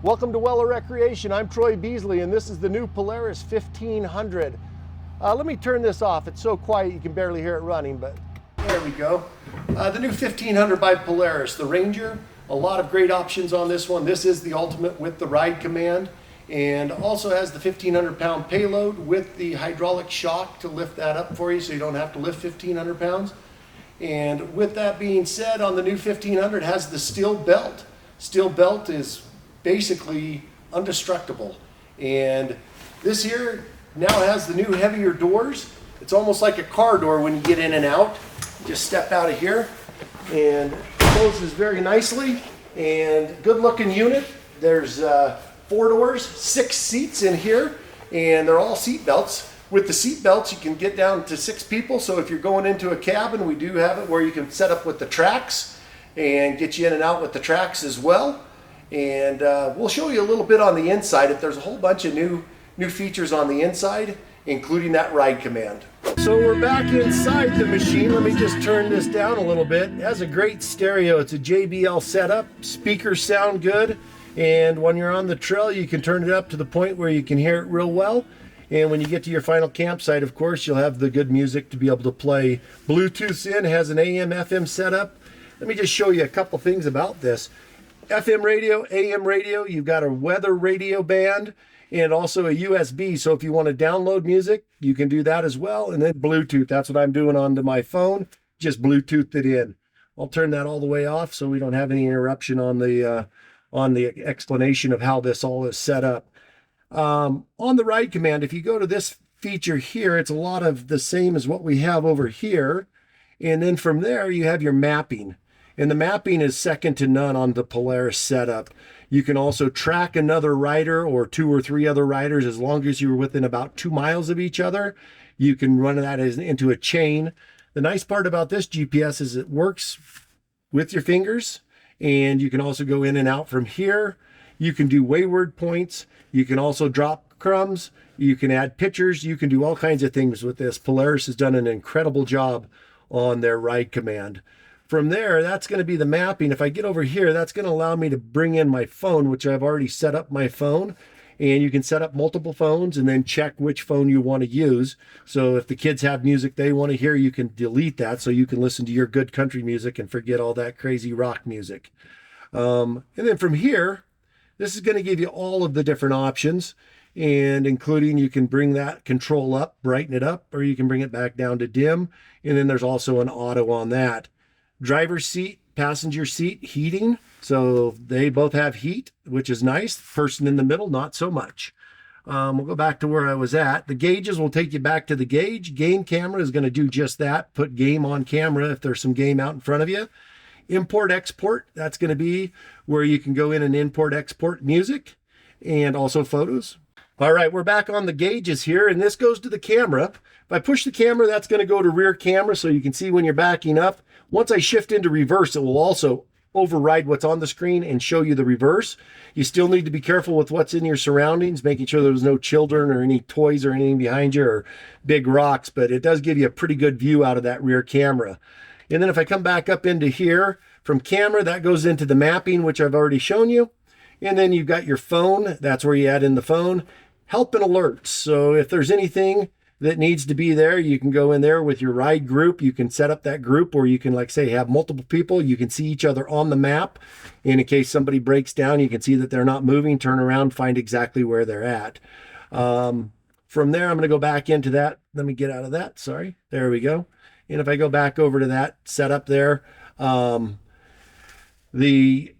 Welcome to Weller Recreation. I'm Troy Beasley, and this is the new Polaris 1500. Let me turn this off. It's so quiet you can barely hear it running, but there we go. The new 1500 by Polaris, the Ranger. A lot of great options on this one. This is the ultimate with the ride command, and also has the 1,500 pound payload with the hydraulic shock to lift that up for you so you don't have to lift 1,500 pounds. And with that being said, on the new 1500 has the steel belt. Steel belt is basically indestructible. And this here now has the new heavier doors. It's almost like a car door when you get in and out. Just step out of here and it closes very nicely. And good looking unit. There's 4 doors, 6 seats in here, and they're all seat belts. With the seat belts, you can get down to 6 people. So if you're going into a cabin, we do have it where you can set up with the tracks and get you in and out with the tracks as well. And we'll show you a little bit on the inside. If there's a whole bunch of new features on the inside, including that ride command. So we're back inside the machine. Let me just turn this down a little bit. It has a great stereo. It's a JBL setup. Speakers sound good. And when you're on the trail, you can turn it up to the point where you can hear it real well. And when you get to your final campsite, of course, you'll have the good music to be able to play. Bluetooth's in, has an AM, FM setup. Let me just show you a couple things about this. FM radio, AM radio, you've got a weather radio band, and also a USB. So if you want to download music, you can do that as well. And then Bluetooth, that's what I'm doing onto my phone. Just Bluetooth it in. I'll turn that all the way off so we don't have any interruption on the explanation of how this all is set up. On the ride command, if you go to this feature here, it's a lot of the same as what we have over here. And then from there, you have your mapping. And the mapping is second to none on the Polaris setup. You can also track another rider or 2 or 3 other riders as long as you're within about 2 miles of each other. You can run that into a chain. The nice part about this GPS is it works with your fingers, and you can also go in and out from here. You can do wayward points. You can also drop crumbs. You can add pictures. You can do all kinds of things with this. Polaris has done an incredible job on their ride command. From there, that's going to be the mapping. If I get over here, that's going to allow me to bring in my phone, which I've already set up my phone. And you can set up multiple phones and then check which phone you want to use. So if the kids have music they want to hear, you can delete that so you can listen to your good country music and forget all that crazy rock music. And then from here, this is going to give you all of the different options, and including you can bring that control up, brighten it up, or you can bring it back down to dim. And then there's also an auto on that. Driver's seat, passenger seat, heating. So they both have heat, which is nice. Person in the middle, not so much. We'll go back to where I was at. The gauges will take you back to the gauge. Game camera is going to do just that. Put game on camera if there's some game out in front of you. Import, export, that's going to be where you can go in and import, export music and also photos. All right, we're back on the gauges here, and this goes to the camera. If I push the camera, that's going to go to rear camera so you can see when you're backing up. Once I shift into reverse, it will also override what's on the screen and show you the reverse. You still need to be careful with what's in your surroundings, making sure there's no children or any toys or anything behind you or big rocks, but it does give you a pretty good view out of that rear camera. And then if I come back up into here, from camera, that goes into the mapping, which I've already shown you. And then you've got your phone. That's where you add in the phone. Help and alerts. So if there's anything that needs to be there, you can go in there with your ride group. You can set up that group, or you can, like say, have multiple people. You can see each other on the map. And in case somebody breaks down, you can see that they're not moving, turn around, find exactly where they're at. From there, I'm going to go back into that. Let me get out of that. Sorry. There we go. And if I go back over to that setup there, the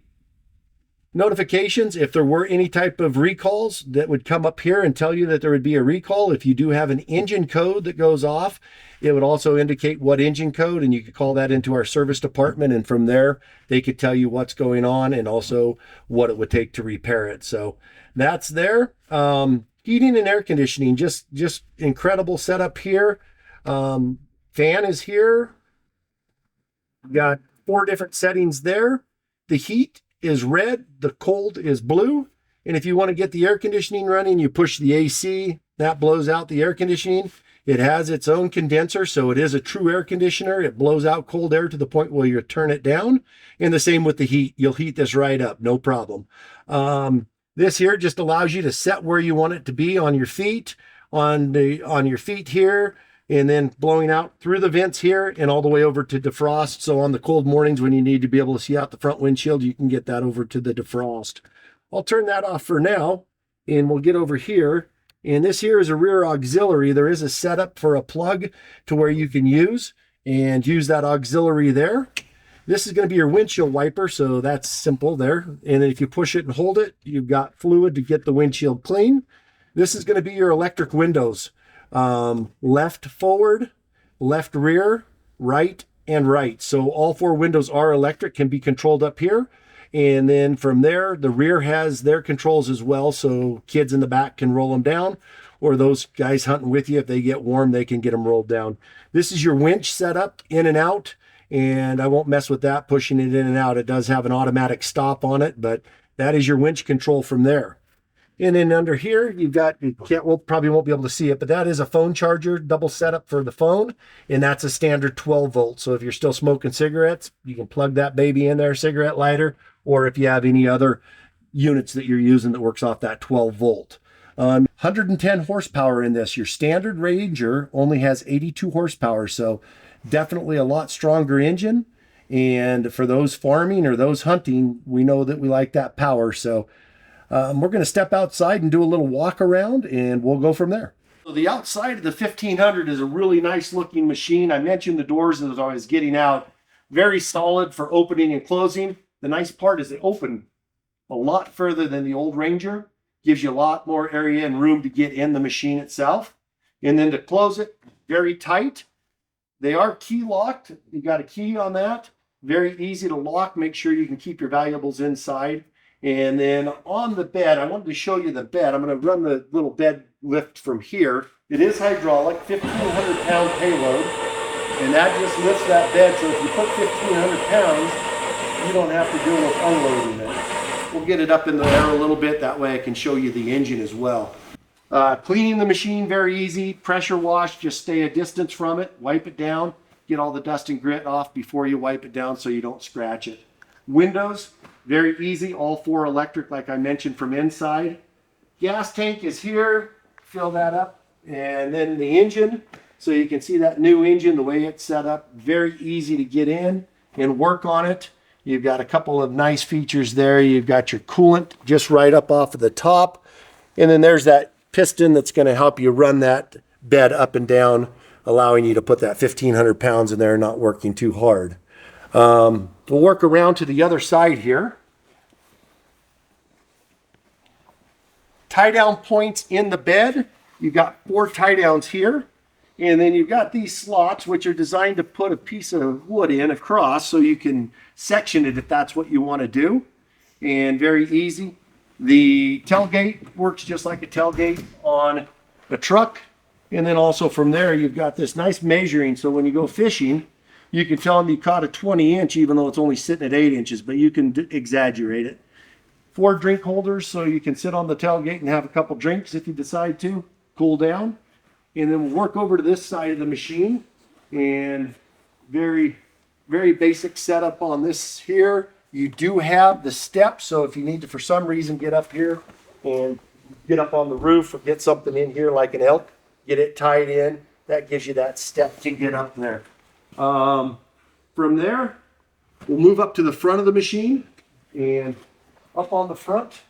notifications, if there were any type of recalls, that would come up here and tell you that there would be a recall. If you do have an engine code that goes off, it would also indicate what engine code, and you could call that into our service department, and from there they could tell you what's going on and also what it would take to repair it. So that's there. Heating and air conditioning, just incredible setup here. Fan is here. We've got 4 different settings there. The heat is red, the cold is blue. And if you want to get the air conditioning running, you push the AC, that blows out the air conditioning. It has its own condenser, so it is a true air conditioner. It blows out cold air to the point where you turn it down. And the same with the heat. You'll heat this right up, no problem. This here just allows you to set where you want it to be on your feet, on your feet here, and then blowing out through the vents here and all the way over to defrost. So on the cold mornings when you need to be able to see out the front windshield, you can get that over to the defrost. I'll turn that off for now, and we'll get over here. And this here is a rear auxiliary. There is a setup for a plug to where you can use that auxiliary there. This is going to be your windshield wiper, so that's simple there. And then if you push it and hold it, you've got fluid to get the windshield clean. This is going to be your electric windows. Left forward, left rear, right, and right. So all 4 windows are electric, can be controlled up here. And then from there, the rear has their controls as well. So kids in the back can roll them down, or those guys hunting with you, if they get warm, they can get them rolled down. This is your winch setup in and out. And I won't mess with that, pushing it in and out. It does have an automatic stop on it, but that is your winch control from there. And then under here, you've got, probably won't be able to see it, but that is a phone charger, double setup for the phone. And that's a standard 12 volt. So if you're still smoking cigarettes, you can plug that baby in there, cigarette lighter, or if you have any other units that you're using that works off that 12 volt. 110 horsepower in this. Your standard Ranger only has 82 horsepower. So definitely a lot stronger engine. And for those farming or those hunting, we know that we like that power. So we're going to step outside and do a little walk around, and we'll go from there. So the outside of the 1500 is a really nice looking machine. I mentioned the doors as I was getting out. Very solid for opening and closing. The nice part is they open a lot further than the old Ranger. Gives you a lot more area and room to get in the machine itself. And then to close it, very tight. They are key locked. You got a key on that. Very easy to lock. Make sure you can keep your valuables inside. And then on the bed, I wanted to show you the bed. I'm going to run the little bed lift from here. It is hydraulic, 1,500 pound payload. And that just lifts that bed. So if you put 1,500 pounds, you don't have to deal with unloading it. We'll get it up in the air a little bit. That way I can show you the engine as well. Cleaning the machine, very easy. Pressure wash, just stay a distance from it. Wipe it down. Get all the dust and grit off before you wipe it down so you don't scratch it. Windows, very easy. All 4 electric, like I mentioned, from inside. Gas tank is here. Fill that up. And then the engine. So you can see that new engine, the way it's set up. Very easy to get in and work on it. You've got a couple of nice features there. You've got your coolant just right up off of the top. And then there's that piston that's going to help you run that bed up and down, allowing you to put that 1,500 pounds in there, not working too hard. We'll work around to the other side here. Tie down points in the bed. You've got 4 tie downs here. And then you've got these slots, which are designed to put a piece of wood in across so you can section it if that's what you want to do. And very easy. The tailgate works just like a tailgate on a truck. And then also from there, you've got this nice measuring. So when you go fishing, you can tell them you caught a 20-inch, even though it's only sitting at 8 inches, but you can exaggerate it. 4 drink holders, so you can sit on the tailgate and have a couple drinks if you decide to, cool down. And then we'll work over to this side of the machine, and very, very basic setup on this here. You do have the steps, so if you need to, for some reason, get up here and get up on the roof or get something in here like an elk, get it tied in. That gives you that step to get up there. From there, we'll move up to the front of the machine, and up on the front,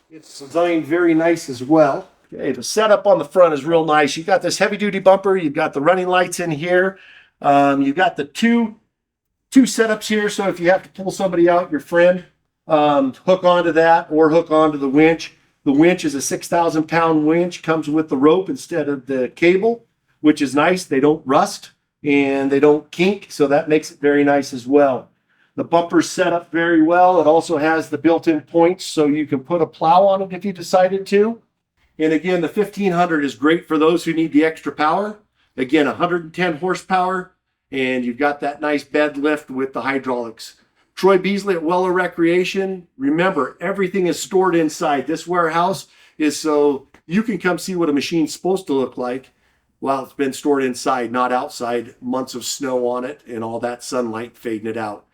it's designed very nice as well. Okay, the setup on the front is real nice. You've got this heavy-duty bumper. You've got the running lights in here. You've got the two setups here, so if you have to pull somebody out, your friend, hook onto that or hook onto the winch. The winch is a 6,000 pound winch, comes with the rope instead of the cable, which is nice. They don't rust and they don't kink, so that makes it very nice as well. The bumper's set up very well. It also has the built-in points, so you can put a plow on it if you decided to. And again, the 1500 is great for those who need the extra power. Again, 110 horsepower, and you've got that nice bed lift with the hydraulics. Troy Beasley at Weller Recreation. Remember, everything is stored inside. This warehouse is so you can come see what a machine's supposed to look like while it's been stored inside, not outside, months of snow on it and all that sunlight fading it out.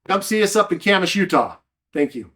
Come see us up in Camas, Utah. Thank you.